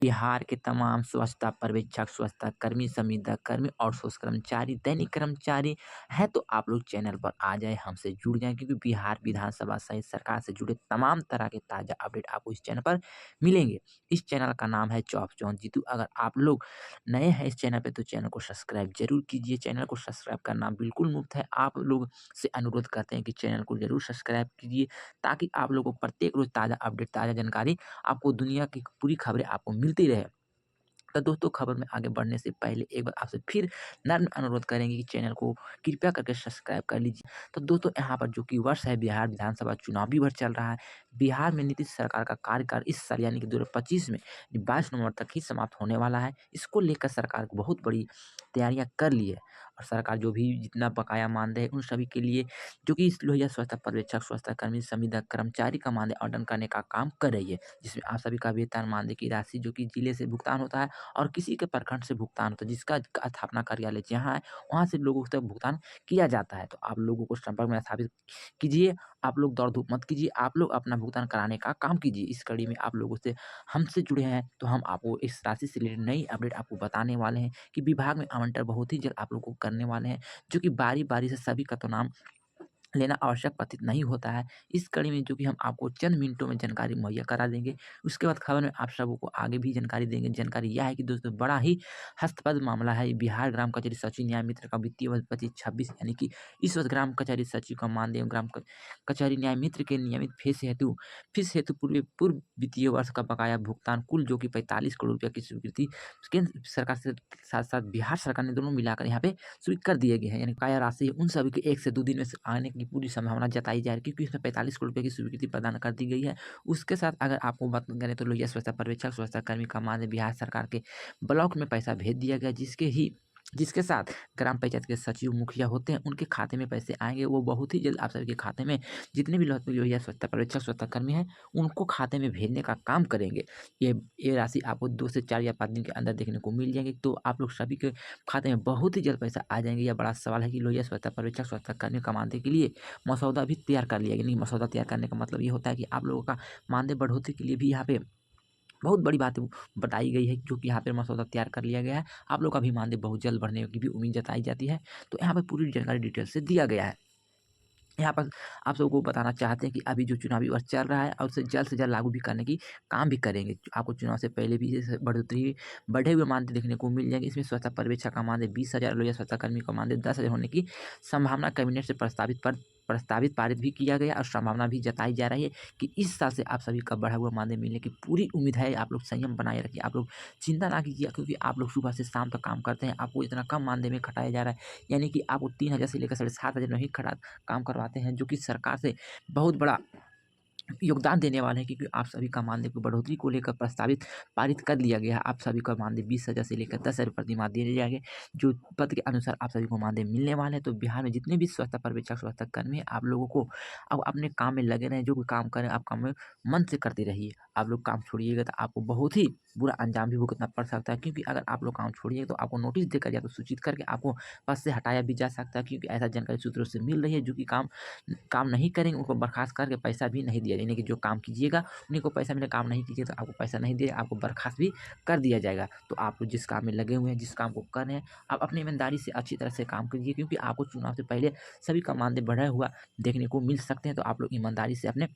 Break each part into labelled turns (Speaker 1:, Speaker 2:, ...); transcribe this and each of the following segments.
Speaker 1: बिहार के तमाम स्वच्छता पर्यवेक्षक, स्वच्छता कर्मी, संविदा कर्मी और शोष कर्मचारी, दैनिक कर्मचारी हैं तो आप लोग चैनल पर आ जाएँ, हमसे जुड़ जाएँ क्योंकि बिहार विधानसभा सहित सरकार से जुड़े तमाम तरह के ताज़ा अपडेट आपको इस चैनल पर मिलेंगे। इस चैनल का नाम है चौप जॉन जीतू। अगर आप लोग नए हैं इस चैनल पे तो चैनल को सब्सक्राइब ज़रूर कीजिए। चैनल को सब्सक्राइब करना बिल्कुल मुफ़्त है। आप लोग से अनुरोध करते हैं कि चैनल को ज़रूर सब्सक्राइब कीजिए ताकि आप लोगों को प्रत्येक रोज़ ताज़ा अपडेट, ताज़ा जानकारी आपको दुनिया की पूरी खबरें आपको मिलती रहे। तो दोस्तों खबर में आगे बढ़ने से पहले एक बार आपसे फिर नम्र अनुरोध करेंगे कि चैनल को कृपया करके सब्सक्राइब कर लीजिए। तो दोस्तों यहाँ पर जो कि वर्ष है बिहार विधानसभा चुनावी वर्ष चल रहा है। बिहार में नीतीश सरकार का कार्यकाल इस साल यानी कि 2025 में 22 नवंबर तक ही समाप्त होने वाला है। इसको लेकर सरकार बहुत बड़ी तैयारियाँ कर ली है और सरकार जो भी जितना बकाया मानदेय है उन सभी के लिए जो कि इस लोहिया स्वच्छता पर्यवेक्षक, स्वच्छता कर्मी, संविदा कर्मचारी का मानदेय आवंटन करने का काम कर रही है। जिसमें आप सभी का वेतन, मानदेय की राशि जो कि जिले से भुगतान होता है और किसी के प्रखंड से भुगतान होता है, जिसका स्थापना कार्यालय जहाँ है, वहाँ से लोगों तक भुगतान किया जाता है। तो आप लोगों को संपर्क में स्थापित कीजिए, आप लोग दौड़-धूप मत कीजिए, आप लोग अपना भुगतान कराने का काम कीजिए। इस कड़ी में आप लोगों से हमसे जुड़े हैं, तो हम आपको इस राशि से रिलेटेड नई अपडेट आपको बताने वाले हैं कि विभाग में आवंटन बहुत ही जल्द आप लोगों को करने वाले हैं, जो कि बारी-बारी से सभी का तो नाम लेना आवश्यक प्रतीत नहीं होता है। इस कड़ी में जो कि हम आपको चंद मिनटों में जानकारी मुहैया करा देंगे। उसके बाद खबर में आप सबों को आगे भी जानकारी देंगे। जानकारी यह है कि दोस्तों बड़ा ही हस्तपद मामला है। बिहार ग्राम कचहरी सचिव न्याय मित्र का वित्तीय वर्ष 25-26 यानी कि इस वर्ष ग्राम कचहरी सचिव का मानदेय ग्राम कचहरी न्याय मित्र के नियमित फीस हेतु पूर्व वित्तीय वर्ष का बकाया भुगतान कुल जो कि 45 करोड़ रुपये की स्वीकृति केंद्र सरकार से साथ-साथ बिहार सरकार ने दोनों मिलाकर यहाँ पे स्वीकृत दिए गए हैं। यानी बकाया राशि उन सभी के 1 से 2 दिन में से आने की पूरी संभावना जताई जा रही है क्योंकि इसमें 45 करोड़ रुपए की स्वीकृति प्रदान कर दी गई है। उसके साथ अगर आपको बात करें तो लोहिया स्वच्छता पर्यवेक्षक, स्वच्छता कर्मी का मानदेय बिहार सरकार के ब्लॉक में पैसा भेज दिया गया जिसके साथ ग्राम पंचायत के सचिव, मुखिया होते हैं, उनके खाते में पैसे आएँगे। वो बहुत ही जल्द आप सभी के खाते में जितने भी लोहिया स्वच्छता पर्यवेक्षक, स्वच्छता कर्मी हैं, उनको खाते में भेजने का काम करेंगे। ये ये राशि आपको 2 से 4 या 5 दिन के अंदर देखने को मिल जाएँगी। तो आप लोग सभी के खाते में बहुत ही जल्द पैसा आ जाएँगे। यह बड़ा सवाल है कि लोहिया स्वच्छता पर्यवेक्षक, स्वच्छता कर्मी का मानदेय के लिए मसौदा भी तैयार कर लिया गया। यानी मसौदा तैयार करने का मतलब ये होता है कि आप लोगों का मानदेय बढ़ोतरी के लिए भी यहाँ पे बहुत बड़ी बात बताई गई है जो कि यहाँ पे मसौदा तैयार कर लिया गया है। आप लोग का भी मानदेय बहुत जल्द बढ़ने की भी उम्मीद जताई जाती है। तो यहाँ पे पूरी जानकारी डिटेल से दिया गया है। यहाँ पर आप सबको बताना चाहते हैं कि अभी जो चुनावी वर्ष चल रहा है और उसे जल्द से जल्द लागू भी करने की काम भी करेंगे। आपको चुनाव से पहले भी इस बढ़ोतरी बढ़े हुए मानदेय देखने को मिल जाएँगे। इसमें स्वच्छता पर्यवेक्षक का मानदेय 20,000, लोहिया स्वच्छता कर्मी का मानदेय 10,000 होने की संभावना कैबिनेट से प्रस्तावित पारित भी किया गया और संभावना भी जताई जा रही है कि इस साल से आप सभी का बढ़ा हुआ मानदेय मिलने की पूरी उम्मीद है। आप लोग संयम बनाए रखिए, आप लोग चिंता ना कीजिए क्योंकि आप लोग सुबह से शाम तक काम करते हैं, आपको इतना कम मानदेय में खटाया जा रहा है। यानी कि आपको 3,000 से लेकर साढ़े 7,000 में ही खटा काम करवाते हैं जो कि सरकार से बहुत बड़ा योगदान देने वाले हैं क्योंकि आप सभी का मानदेय की बढ़ोतरी को लेकर प्रस्तावित पारित कर लिया गया है। आप सभी का मानदेय 20,000 से लेकर 10,000 प्रतिमाह दिए जाएँगे। जो पद के अनुसार आप सभी को मानदेय मिलने वाले हैं। तो बिहार में जितने भी स्वच्छता पर्यवेक्षक, स्वच्छता कर्मी हैं, आप लोगों को अब अपने काम में लगे रहें। जो भी काम करें आप काम में मन से करते रहिए। आप लोग काम छोड़िएगा तो आपको बहुत ही बुरा अंजाम भी भुगतना पड़ सकता है क्योंकि अगर आप लोग काम छोड़िएगा तो आपको नोटिस देकर या तो सूचित करके आपको पद से हटाया भी जा सकता है क्योंकि ऐसा जानकारी सूत्रों से मिल रही है जो कि काम काम नहीं करेंगे उनको बर्खास्त करके पैसा भी नहीं दिया यानी कि जो काम कीजिएगा उन्हीं को पैसा मिलेगा, काम नहीं कीजिएगा तो आपको पैसा नहीं दिया आपको बर्खास्त भी कर दिया जाएगा। तो आप लोग जिस काम में लगे हुए हैं, जिस काम को कर रहे हैं, आप अपनी ईमानदारी से अच्छी तरह से काम कीजिए क्योंकि आपको चुनाव से पहले सभी का मानदेय बढ़ा हुआ देखने को मिल सकते हैं। तो आप लोग ईमानदारी से अपने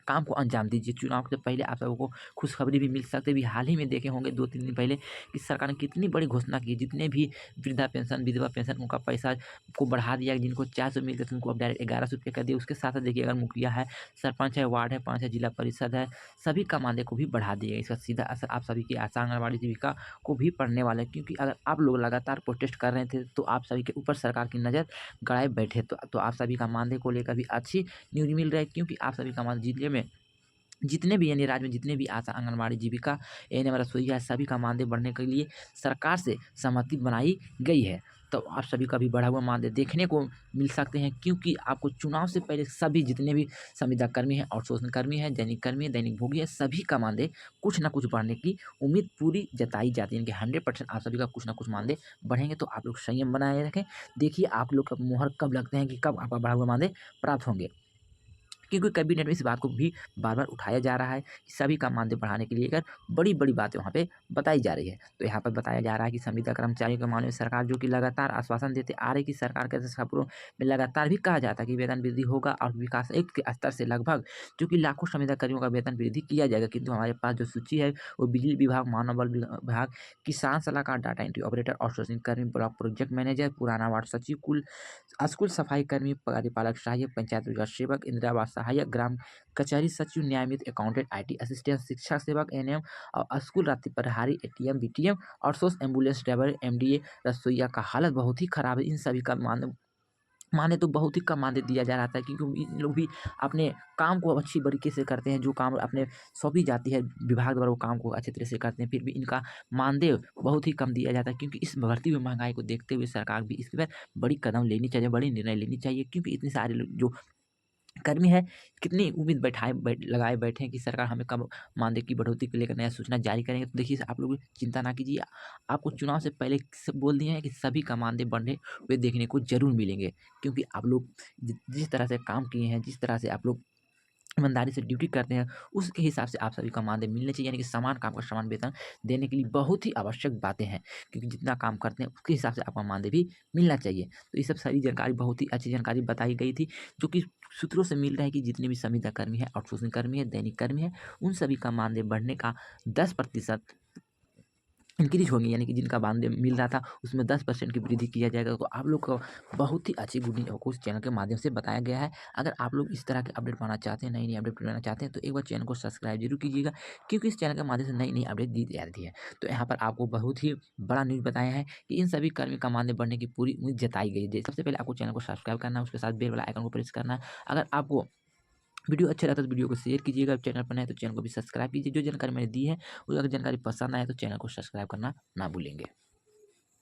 Speaker 1: काम को अंजाम दीजिए। चुनाव से पहले आप लोगों को खुशखबरी भी मिल सकती है। अभी हाल ही में देखे होंगे 2-3 दिन पहले कि सरकार ने कितनी बड़ी घोषणा की है। जितने भी वृद्धा पेंशन, विधवा पेंशन उनका पैसा को बढ़ा दिया। जिनको 400 मिलते थे उनको अब डायरेक्ट 1100 कर दिया। उसके साथ-साथ देखिए अगर मुखिया है, सरपंच है, वार्ड है, 5 है, जिला परिषद है, सभी का मानदेय को भी बढ़ा दिया। इसका सीधा असर आप सभी की आशा आंगनबाड़ी सेविका को भी पड़ने वाला है क्योंकि अगर आप लोग लगातार प्रोटेस्ट कर रहे थे तो आप सभी के ऊपर सरकार की नज़र गड़ाए बैठे। तो आप सभी का मानदेय को लेकर भी अच्छी न्यूज़ मिल रहा है क्योंकि आप सभी का मानदेय जिले में जितने भी यानी राज्य में जितने भी आशा आंगनबाड़ी जीविका एएनएम रसोइया सभी का मानदेय बढ़ने के लिए सरकार से सहमति बनाई गई है। तो आप सभी का भी बढ़ा हुआ मानदेय देखने को मिल सकते हैं क्योंकि आपको चुनाव से पहले सभी जितने भी संविदा कर्मी हैं, आउटसोर्सिंग कर्मी हैं, दैनिक कर्मी हैं, दैनिक भोगी हैं, सभी का मानदेय कुछ ना कुछ बढ़ने की उम्मीद पूरी जताई जाती है। यानी कि 100% आप सभी का कुछ ना कुछ मानदेय बढ़ेंगे। तो आप लोग संयम बनाए रखें। देखिए आप लोग का मुहर कब लगते हैं कि कब आपका बढ़ा हुआ मानदेय प्राप्त होंगे। क्योंकि कैबिनेट में इस बात को भी बार-बार उठाया जा रहा है कि सभी का मानदेय बढ़ाने के लिए अगर बड़ी-बड़ी बातें वहाँ पे बताई जा रही है। तो यहाँ पर बताया जा रहा है कि संविदा कर्मचारियों के मामले में सरकार जो कि लगातार आश्वासन देते आ रही है कि सरकार के खबरों में लगातार भी कहा जाता है कि वेतन वृद्धि होगा और विकास आयुक्त के स्तर से लगभग जो कि लाखों संविदा कर्मियों का वेतन वृद्धि किया जाएगा। किंतु हमारे पास जो सूची है वो बिजली विभाग, मानव बल विभाग, किसान सलाहकार, डाटा एंट्री ऑपरेटर, आउटसोर्सिंग कर्मी, ब्लॉक प्रोजेक्ट मैनेजर, पुराना वार्ड सचिव, स्कूल सफाई कर्मी, कार्यपालक सहायक, पंचायत रोजगार सेवक, इंदिरा आवास सहायक, ग्राम कचहरी सचिव, न्यायमित्र, अकाउंटेंट, आईटी असिस्टेंट, शिक्षा सेवक, एनएम और स्कूल रात्रि प्रहरी, ATM, BTM, outsource ambulance driver, MDA, रसोइया का हालत बहुत ही खराब है। इन सभी का माने तो बहुत ही कम मानदेय दिया जा रहा था क्योंकि इन लोग भी अपने काम को अच्छी तरीके से करते हैं, जो काम अपने सौंपी जाती है विभाग द्वारा वो काम को अच्छे तरह से करते हैं, फिर भी इनका मानदेय बहुत ही कम दिया जाता है क्योंकि इस बढ़ती हुई महँगाई को देखते हुए सरकार भी इस पर बड़ी कदम लेनी चाहिए, बड़ी निर्णय लेनी चाहिए क्योंकि इतने सारे लोग जो कर्मी है, कितनी उम्मीद लगाए बैठे हैं कि सरकार हमें कब मानदेय की बढ़ोतरी को लेकर नया सूचना जारी करेंगे। तो देखिए आप लोग चिंता ना कीजिए, आपको चुनाव से पहले स बोल दिए हैं कि सभी का मानदेय बढ़े हुए देखने को ज़रूर मिलेंगे। क्योंकि आप लोग जिस तरह से काम किए हैं, जिस तरह से आप लोग ईमानदारी से ड्यूटी करते हैं, उसके हिसाब से आप सभी का मानदेय मिलना चाहिए, यानी कि समान काम का समान वेतन देने के लिए बहुत ही आवश्यक बातें हैं। क्योंकि जितना काम करते हैं उसके हिसाब से आपका मानदेय भी मिलना चाहिए। तो ये सब सारी जानकारी बहुत ही अच्छी जानकारी बताई गई थी, जो कि सूत्रों से मिल रहा है कि जितने भी संविदा कर्मी हैं, आउटसोर्सिंग कर्मी हैं, दैनिक कर्मी हैं, उन सभी का मानदेय बढ़ने का 10% इंक्रीज़ होंगी, यानी कि जिनका मानदेय मिल रहा था उसमें 10% की वृद्धि किया जाएगा। तो आप लोग को बहुत ही अच्छी गुड न्यूज़ आपको इस चैनल के माध्यम से बताया गया है। अगर आप लोग इस तरह के अपडेट पाना चाहते हैं, नई-नई अपडेट पाना चाहते हैं तो एक बार चैनल को सब्सक्राइब ज़रूर कीजिएगा क्योंकि इस चैनल के माध्यम से नई-नई अपडेट दी जाती है। तो यहाँ पर आपको बहुत ही बड़ा न्यूज़ बताया है कि इन सभी कर्मी का मानदेय बढ़ने की पूरी उम्मीद जताई गई है। सबसे पहले आपको चैनल को सब्सक्राइब करना है, उसके साथ बेल वाला आइकन को प्रेस करना है। अगर आपको वीडियो अच्छा लगता है तो वीडियो को शेयर कीजिएगा, चैनल पर नए हैं तो चैनल को भी सब्सक्राइब कीजिए। जो जानकारी मैंने दी है, वो अगर जानकारी पसंद आए तो चैनल को सब्सक्राइब करना ना भूलेंगे।